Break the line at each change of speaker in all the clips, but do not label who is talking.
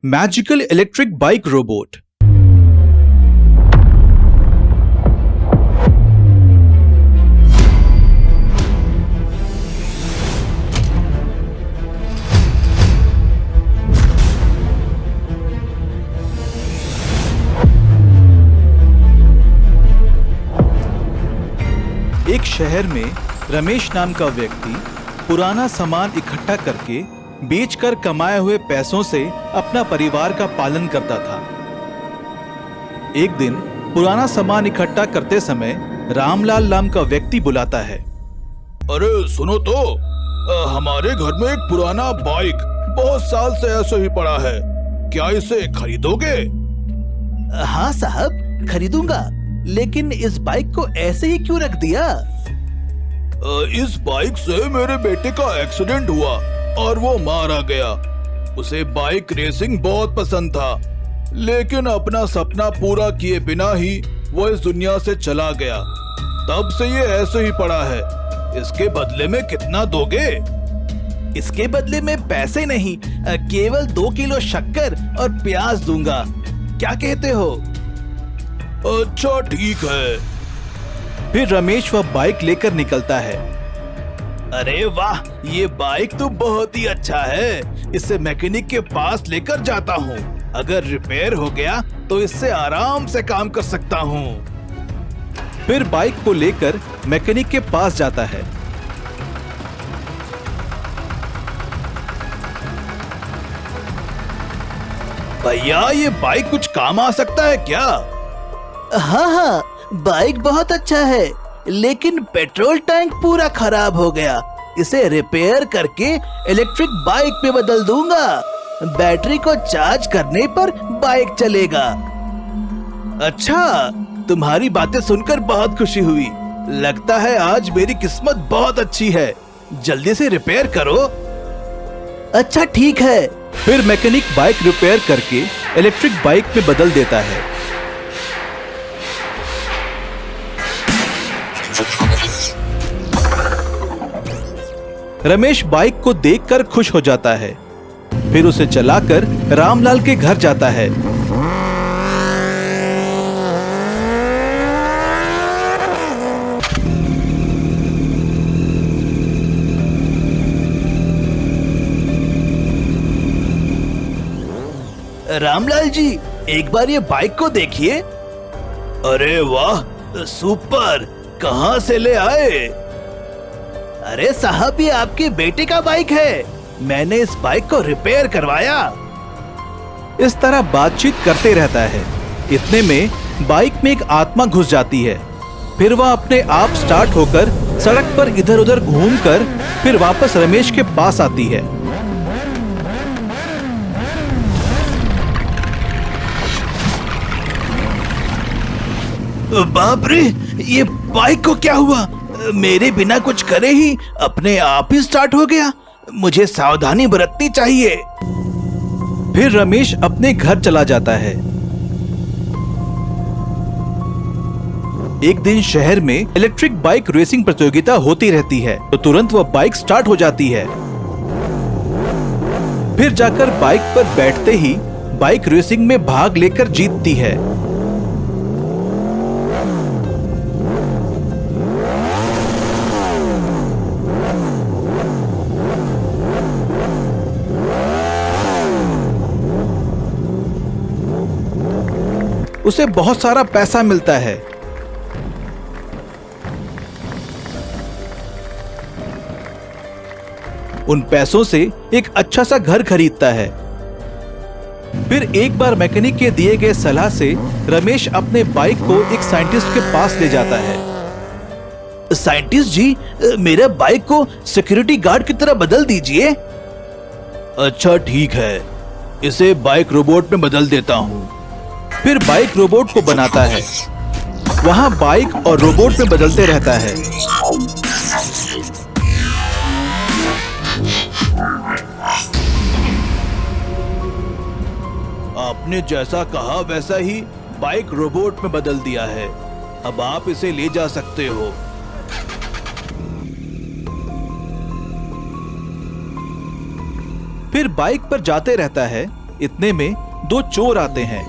Magical electric bike robot. एक शहर में रमेश नाम का व्यक्ति पुराना सामान इकट्ठा करके बेचकर कमाए हुए पैसों से अपना परिवार का पालन करता था। एक दिन पुराना सामान इकट्ठा करते समय रामलाल नाम का व्यक्ति बुलाता है।
अरे सुनो तो, हमारे घर में एक पुराना बाइक बहुत साल से ऐसे ही पड़ा है, क्या इसे खरीदोगे?
हाँ साहब, खरीदूंगा, लेकिन इस बाइक को ऐसे ही क्यों रख दिया?
इस बाइक से मेरे बेटे का एक्सीडेंट हुआ और वो मारा गया। उसे बाइक रेसिंग बहुत पसंद था, लेकिन अपना सपना पूरा किए बिना ही वो इस दुनिया से चला गया। तब से ये ऐसे ही पड़ा है। इसके बदले में कितना दोगे?
इसके बदले में पैसे नहीं, केवल 2 किलो शक्कर और प्याज दूंगा। क्या कहते हो?
अच्छा ठीक है।
फिर रमेश वह बाइक लेकर निकलता है।
अरे वाह, ये बाइक तो बहुत ही अच्छा है। इसे मैकेनिक के पास लेकर जाता हूँ। अगर रिपेयर हो गया तो इससे आराम से काम कर सकता हूँ।
फिर बाइक को लेकर मैकेनिक के पास जाता है।
भैया, ये बाइक कुछ काम आ सकता है क्या? हाँ, बाइक बहुत अच्छा है, लेकिन पेट्रोल टैंक पूरा खराब हो गया। इसे रिपेयर करके इलेक्ट्रिक बाइक पे बदल दूंगा। बैटरी को चार्ज करने पर बाइक चलेगा। अच्छा, तुम्हारी बातें सुनकर बहुत खुशी हुई। लगता है आज मेरी किस्मत बहुत अच्छी है। जल्दी से रिपेयर करो। अच्छा ठीक है।
फिर मैकेनिक बाइक रिपेयर करके इलेक्ट्रिक बाइक में बदल देता है। रमेश बाइक को देखकर खुश हो जाता है। फिर उसे चलाकर रामलाल के घर जाता है।
रामलाल जी, एक बार ये बाइक को देखिए। अरे वाह, सुपर! कहाँ से ले आए? अरे साहब, ये आपके बेटे का बाइक है। मैंने इस बाइक को रिपेयर करवाया।
इस तरह बातचीत करते रहता है। इतने में बाइक में एक आत्मा घुस जाती है। फिर वह अपने आप स्टार्ट होकर सड़क पर इधर उधर घूमकर फिर वापस रमेश के पास आती है।
बाप रे, ये बाइक को क्या हुआ? मेरे बिना कुछ करे ही अपने आप ही स्टार्ट हो गया। मुझे सावधानी बरतनी चाहिए।
फिर रमेश अपने घर चला जाता है। एक दिन शहर में इलेक्ट्रिक बाइक रेसिंग प्रतियोगिता होती रहती है, तो तुरंत वह बाइक स्टार्ट हो जाती है। फिर जाकर बाइक पर बैठते ही बाइक रेसिंग में भाग लेकर जीतती है। उसे बहुत सारा पैसा मिलता है। उन पैसों से एक अच्छा सा घर खरीदता है। फिर एक बार मैकेनिक के दिए गए सलाह से रमेश अपने बाइक को एक साइंटिस्ट के पास ले जाता है।
साइंटिस्ट जी, मेरे बाइक को सिक्योरिटी गार्ड की तरह बदल दीजिए।
अच्छा ठीक है, इसे बाइक रोबोट में बदल देता हूँ।
फिर बाइक रोबोट को बनाता है। वहां बाइक और रोबोट में बदलते रहता है।
आपने जैसा कहा वैसा ही बाइक रोबोट में बदल दिया है। अब आप इसे ले जा सकते हो।
फिर बाइक पर जाते रहता है इतने में दो चोर आते हैं।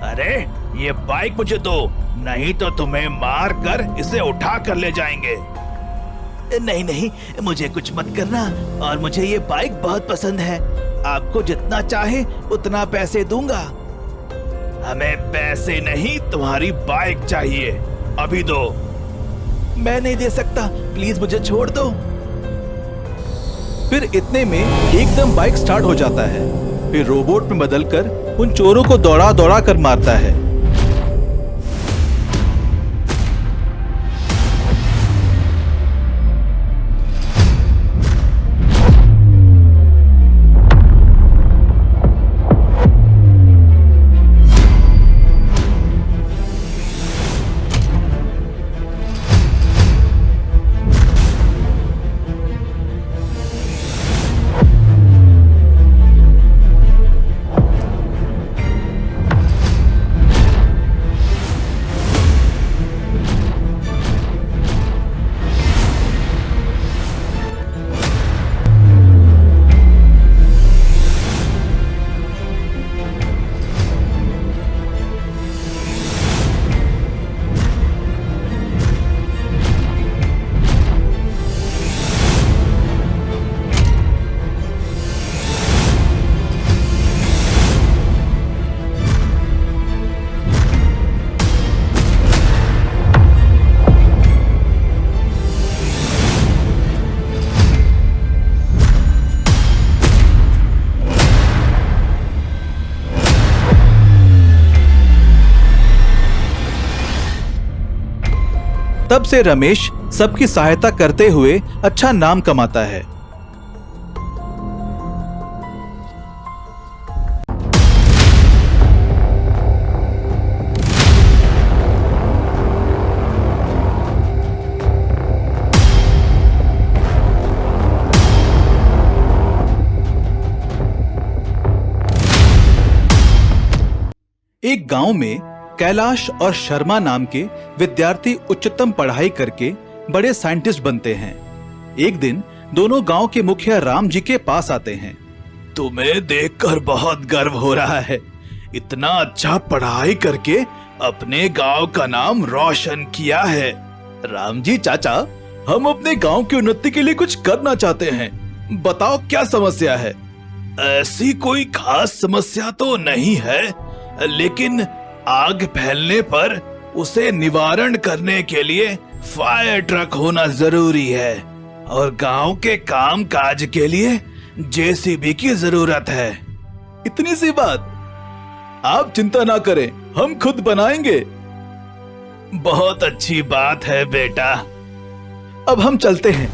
अरे ये बाइक मुझे दो, नहीं तो तुम्हें मार कर इसे उठा कर ले जाएंगे।
नहीं नहीं, मुझे कुछ मत करना, और मुझे ये बाइक बहुत पसंद है। आपको जितना चाहे उतना पैसे दूंगा।
हमें पैसे नहीं, तुम्हारी बाइक चाहिए, अभी दो।
मैं नहीं दे सकता, प्लीज मुझे छोड़ दो।
फिर इतने में एकदम बाइक स्टार्ट हो जाता है, फिर रोबोट में बदलकर उन चोरों को दौड़ा दौड़ा कर मारता है। तब से रमेश सबकी सहायता करते हुए अच्छा नाम कमाता है। एक गांव में कैलाश और शर्मा नाम के विद्यार्थी उच्चतम पढ़ाई करके बड़े साइंटिस्ट बनते हैं। एक दिन दोनों गांव के मुखिया राम जी के पास आते हैं।
तुम्हें देखकर बहुत गर्व हो रहा है, इतना अच्छा पढ़ाई करके अपने गांव का नाम रोशन किया है।
राम जी चाचा, हम अपने गांव की उन्नति के लिए कुछ करना चाहते हैं, बताओ क्या समस्या है?
ऐसी कोई खास समस्या तो नहीं है, लेकिन आग फैलने पर उसे निवारण करने के लिए फायर ट्रक होना जरूरी है, और गांव के काम काज के लिए जेसीबी की जरूरत है।
इतनी सी बात, आप चिंता ना करें, हम खुद बनाएंगे।
बहुत अच्छी बात है बेटा।
अब हम चलते हैं।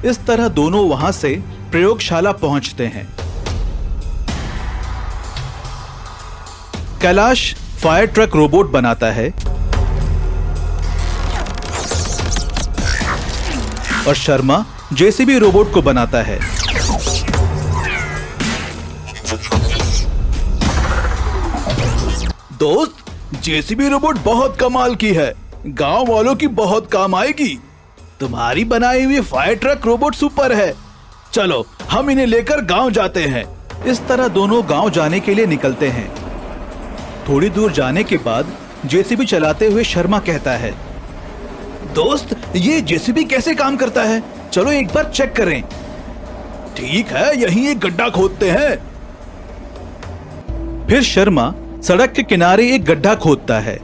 इस तरह दोनों वहां से प्रयोगशाला पहुंचते हैं। कैलाश फायर ट्रक रोबोट बनाता है और शर्मा जेसीबी रोबोट को बनाता है।
दोस्त, जेसीबी रोबोट बहुत कमाल की है, गांव वालों की बहुत काम आएगी। तुम्हारी बनाई हुई फायर ट्रक रोबोट सुपर है। चलो हम इन्हें लेकर गांव जाते हैं।
इस तरह दोनों गांव जाने के लिए निकलते हैं। थोड़ी दूर जाने के बाद जेसीबी चलाते हुए शर्मा कहता है,
दोस्त, ये जेसीबी कैसे काम करता है? चलो एक बार चेक करें। ठीक है, यहीं एक गड्ढा खोदते हैं।
फिर शर्मा सड़क के किनारे एक गड्ढा खोदता है।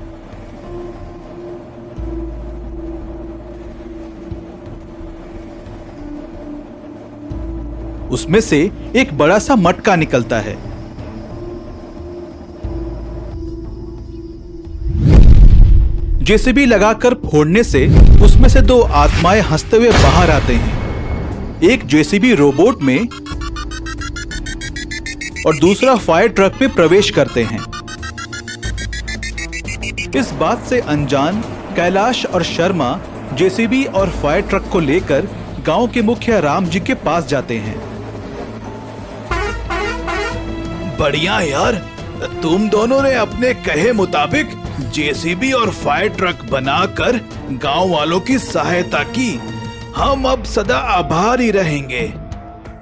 उसमें से एक बड़ा सा मटका निकलता है। जेसीबी लगाकर फोड़ने से उसमें से दो आत्माएं हंसते हुए बाहर आते हैं। एक जेसीबी रोबोट में और दूसरा फायर ट्रक में प्रवेश करते हैं। इस बात से अनजान कैलाश और शर्मा जेसीबी और फायर ट्रक को लेकर गांव के मुखिया राम जी के पास जाते हैं।
बढ़िया यार, तुम दोनों ने अपने कहे मुताबिक जेसीबी और फायर ट्रक बनाकर गांव वालों की सहायता की। हम अब सदा आभारी रहेंगे।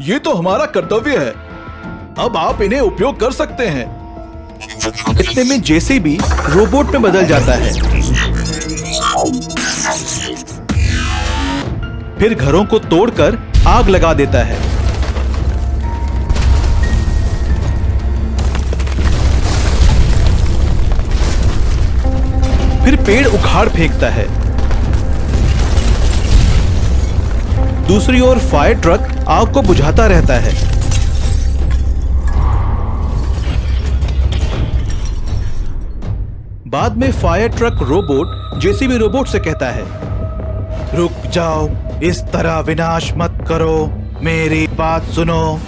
ये तो हमारा कर्तव्य है। अब आप इन्हें उपयोग कर सकते हैं।
इतने में जेसीबी रोबोट में बदल जाता है। फिर घरों को तोड़कर आग लगा देता है। फिर पेड़ उखाड़ फेंकता है। दूसरी ओर फायर ट्रक आग को बुझाता रहता है। बाद में fire truck robot JCB robot से कहता है, रुक जाओ, इस तरह विनाश मत करो, मेरी बात सुनो।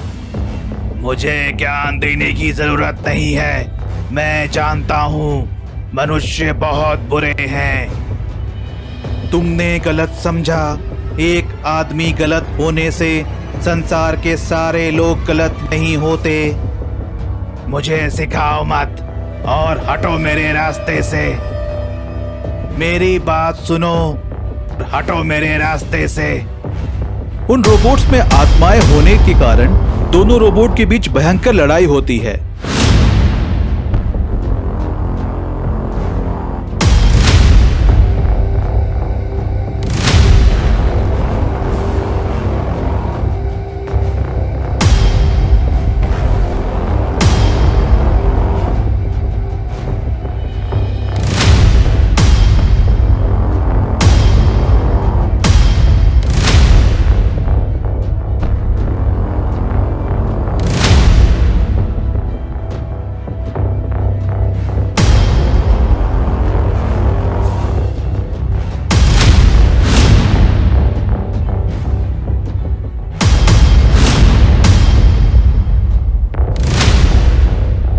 मुझे ज्ञान देने की जरूरत नहीं है। मैं जानता हूँ मनुष्य बहुत बुरे हैं।
तुमने गलत समझा। एक आदमी गलत होने से संसार के सारे लोग गलत नहीं होते।
मुझे सिखाओ मत और हटो मेरे रास्ते से।
मेरी बात सुनो,
हटो मेरे रास्ते से।
उन रोबोट्स में आत्माएं होने के कारण दोनों रोबोट के बीच भयंकर लड़ाई होती है।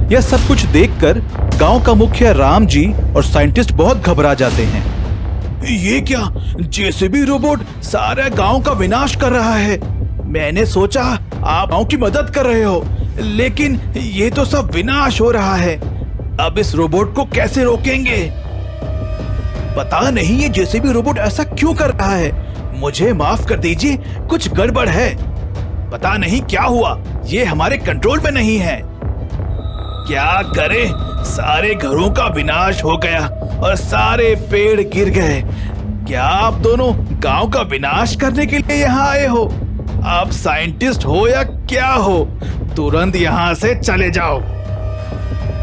यह सब कुछ देखकर गांव का मुखिया राम जी और साइंटिस्ट बहुत घबरा जाते हैं।
ये क्या, जेसीबी रोबोट सारे गांव का विनाश कर रहा है। मैंने सोचा आप गांव की मदद कर रहे हो, लेकिन ये तो सब विनाश हो रहा है। अब इस रोबोट को कैसे रोकेंगे? पता नहीं ये जेसीबी रोबोट ऐसा क्यों कर रहा है। मुझे माफ कर दीजिए, कुछ गड़बड़ है। पता नहीं क्या हुआ, ये हमारे कंट्रोल में नहीं है। क्या करें, सारे घरों का विनाश हो गया और सारे पेड़ गिर गए। क्या आप दोनों गांव का विनाश करने के लिए यहाँ आए हो? आप साइंटिस्ट हो या क्या हो? तुरंत यहाँ से चले जाओ।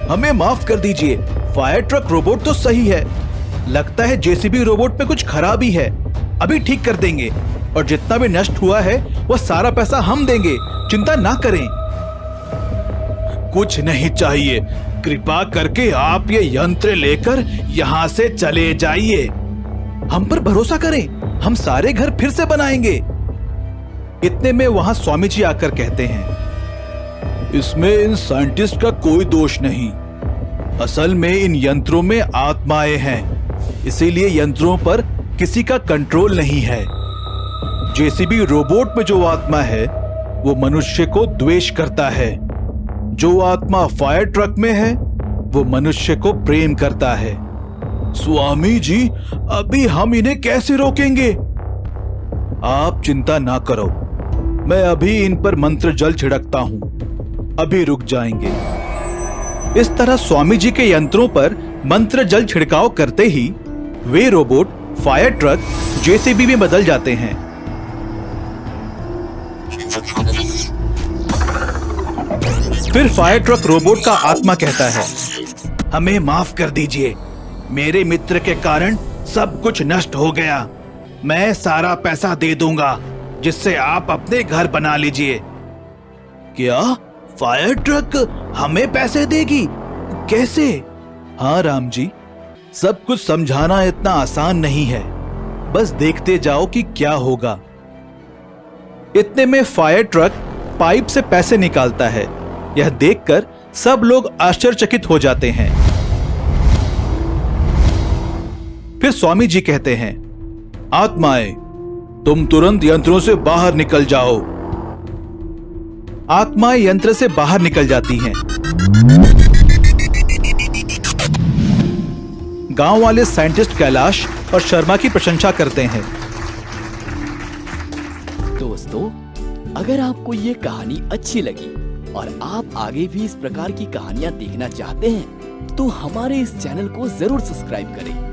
हमें माफ कर दीजिए, फायर ट्रक रोबोट तो सही है। लगता है जेसीबी रोबोट में कुछ खराबी है। अभी ठीक कर देंगे और जितना भी नष्ट हुआ है वह सारा पैसा हम देंगे, चिंता ना करें।
कुछ नहीं चाहिए, कृपा करके आप ये यंत्र लेकर यहाँ से चले जाइए।
हम पर भरोसा करें, हम सारे घर फिर से बनाएंगे। इतने में वहां स्वामी जी आकर कहते हैं,
इसमें इन साइंटिस्ट का कोई दोष नहीं। असल में इन यंत्रों में आत्माएं हैं, इसीलिए यंत्रों पर किसी का कंट्रोल नहीं है।
जेसीबी रोबोट में जो आत्मा है वो मनुष्य को द्वेष करता है। जो आत्मा फायर ट्रक में है वो मनुष्य को प्रेम करता है।
स्वामी जी, अभी हम इन्हें कैसे रोकेंगे?
आप चिंता ना करो, मैं अभी इन पर मंत्र जल छिड़कता हूं, अभी रुक जाएंगे। इस तरह स्वामी जी के यंत्रों पर मंत्र जल छिड़काव करते ही वे रोबोट फायर ट्रक जेसीबी में बदल जाते हैं। फिर फायर ट्रक रोबोट का आत्मा कहता है,
हमें माफ कर दीजिए, मेरे मित्र के कारण सब कुछ नष्ट हो गया। मैं सारा पैसा दे दूंगा जिससे आप अपने घर बना लीजिए। क्या फायर ट्रक हमें पैसे देगी? कैसे?
हाँ राम जी, सब कुछ समझाना इतना आसान नहीं है, बस देखते जाओ कि क्या होगा। इतने में फायर ट्रक पाइप से पैसे निकालता है। यह देखकर सब लोग आश्चर्यचकित हो जाते हैं। फिर स्वामी जी कहते हैं,
आत्माएं, तुम तुरंत यंत्रों से बाहर निकल जाओ।
आत्माएं यंत्र से बाहर निकल जाती हैं। गांव वाले साइंटिस्ट कैलाश और शर्मा की प्रशंसा करते हैं।
दोस्तों, अगर आपको ये कहानी अच्छी लगी और आप आगे भी इस प्रकार की कहानियां देखना चाहते हैं तो हमारे इस चैनल को जरूर सब्सक्राइब करें